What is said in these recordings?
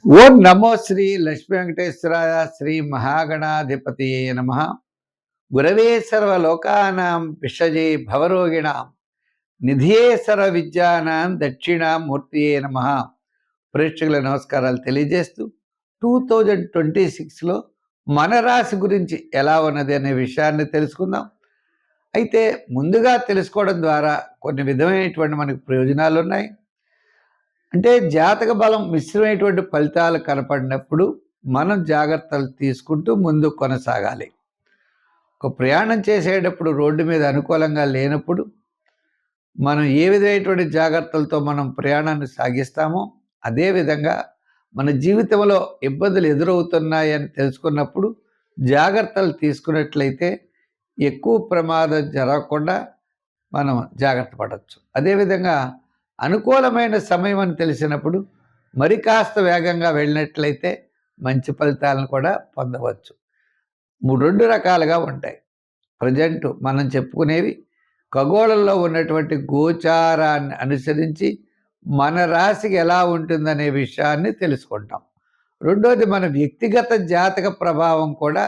ఓం నమో శ్రీ లక్ష్మీ వెంకటేశ్వరాయ శ్రీ మహాగణాధిపతియే నమ. గురవే సర్వలోకానాం విషజే భవరోగిణాం నిధియే సర్వ విద్యానాం దక్షిణామూర్తియే నమ. ప్రేక్షకుల నమస్కారాలు తెలియజేస్తూ 2026లో మన రాశి గురించి ఎలా ఉన్నది అనే విషయాన్ని తెలుసుకుందాం. అయితే ముందుగా తెలుసుకోవడం ద్వారా కొన్ని విధమైనటువంటి మనకు ప్రయోజనాలు ఉన్నాయి. అంటే జాతక బలం మిశ్రమైనటువంటి ఫలితాలు కనపడినప్పుడు మనం జాగ్రత్తలు తీసుకుంటూ ముందు కొనసాగాలి. ఒక ప్రయాణం చేసేటప్పుడు రోడ్డు మీద అనుకూలంగా లేనప్పుడు మనం ఏ విధమైనటువంటి జాగ్రత్తలతో మనం ప్రయాణాన్ని సాగిస్తామో అదేవిధంగా మన జీవితంలో ఇబ్బందులు ఎదురవుతున్నాయని తెలుసుకున్నప్పుడు జాగ్రత్తలు తీసుకున్నట్లయితే ఎక్కువ ప్రమాదం జరగకుండా మనం జాగ్రత్త పడవచ్చు. అదేవిధంగా అనుకూలమైన సమయం అని తెలిసినప్పుడు మరి కాస్త వేగంగా వెళ్ళినట్లయితే మంచి ఫలితాలను కూడా పొందవచ్చు. రెండు రకాలుగా ఉంటాయి. ప్రజెంట్ మనం చెప్పుకునేవి ఖగోళంలో ఉన్నటువంటి గోచారాన్ని అనుసరించి మన రాశికి ఎలా ఉంటుందనే విషయాన్ని తెలుసుకుంటాం. రెండోది మన వ్యక్తిగత జాతక ప్రభావం కూడా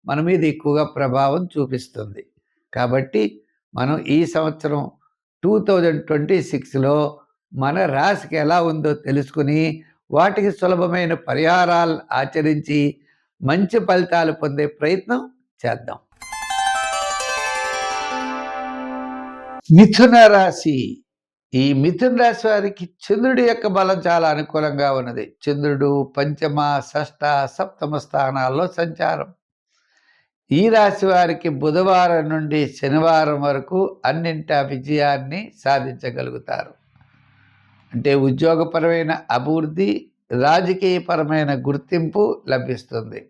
మన మీద ఎక్కువగా ప్రభావం చూపిస్తుంది. కాబట్టి మనం ఈ సంవత్సరం 2026లో మన రాశికి ఎలా ఉందో తెలుసుకుని వాటికి సులభమైన పరిహారాలు ఆచరించి మంచి ఫలితాలు పొందే ప్రయత్నం చేద్దాం. మిథున రాశి. ఈ మిథున రాశి వారికి చంద్రుడి యొక్క బలం చాలా అనుకూలంగా ఉన్నది. చంద్రుడు పంచమ, షష్ఠ, సప్తమ స్థానాల్లో సంచారం. ఈ రాశి వారికి బుధవారం నుండి శనివారం వరకు అన్నింటా విజయాన్ని సాధించగలుగుతారు. అంటే ఉద్యోగపరమైన అభివృద్ధి, రాజకీయపరమైన గుర్తింపు లభిస్తుంది.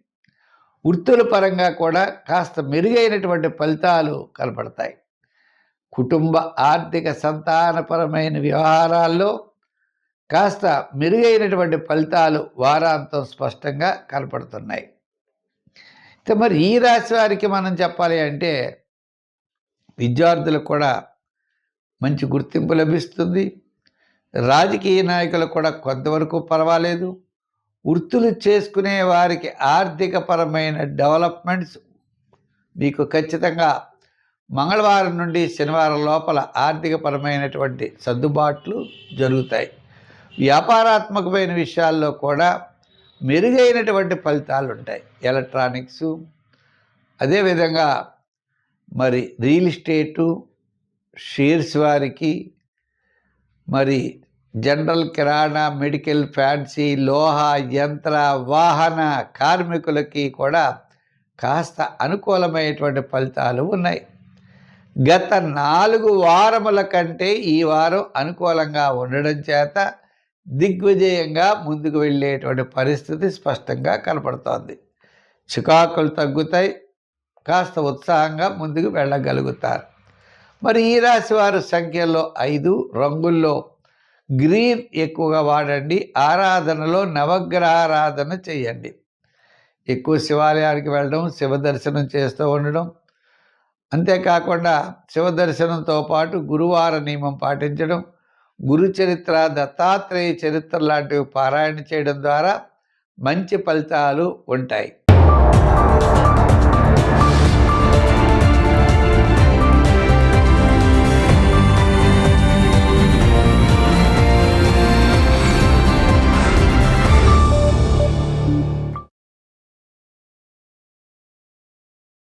వృత్తుల పరంగా కూడా కాస్త మెరుగైనటువంటి ఫలితాలు కనపడతాయి. కుటుంబ ఆర్థిక సంతానపరమైన వ్యవహారాల్లో కాస్త మెరుగైనటువంటి ఫలితాలు వారాంతం స్పష్టంగా కనపడుతున్నాయి. మరి ఈ రాశి వారికి మనం చెప్పాలి అంటే విద్యార్థులకు కూడా మంచి గుర్తింపు లభిస్తుంది. రాజకీయ నాయకులు కూడా కొంతవరకు పర్వాలేదు. వృత్తులు చేసుకునే వారికి ఆర్థికపరమైన డెవలప్మెంట్స్ మీకు ఖచ్చితంగా మంగళవారం నుండి శనివారం లోపల ఆర్థికపరమైనటువంటి సర్దుబాట్లు జరుగుతాయి. వ్యాపారాత్మకమైన విషయాల్లో కూడా మెరుగైనటువంటి ఫలితాలు ఉంటాయి. ఎలక్ట్రానిక్సు, అదేవిధంగా మరి రియల్ ఎస్టేటు, షేర్స్ వారికి, మరి జనరల్ కిరాణా, మెడికల్, ఫ్యాన్సీ, లోహ, యంత్ర, వాహన కార్మికులకి కూడా కాస్త అనుకూలమైనటువంటి ఫలితాలు ఉన్నాయి. గత 4 వారముల కంటే ఈ వారం అనుకూలంగా ఉండడం చేత దిగ్విజయంగా ముందుకు వెళ్ళేటువంటి పరిస్థితి స్పష్టంగా కనపడుతోంది. చికాకులు తగ్గుతాయి. కాస్త ఉత్సాహంగా ముందుకు వెళ్ళగలుగుతారు. మరి ఈ రాశి వారు సంఖ్యలో 5, రంగుల్లో గ్రీన్ ఎక్కువగా వాడండి. ఆరాధనలో నవగ్రహారాధన చేయండి. ఎక్కువ శివాలయానికి వెళ్ళడం, శివ దర్శనం చేస్తూ ఉండడం, అంతేకాకుండా శివ దర్శనంతో పాటు గురువార నియమం పాటించడం, గురు చరిత్ర, దత్తాత్రేయ చరిత్ర లాంటివి పారాయణ చేయడం ద్వారా మంచి ఫలితాలు ఉంటాయి.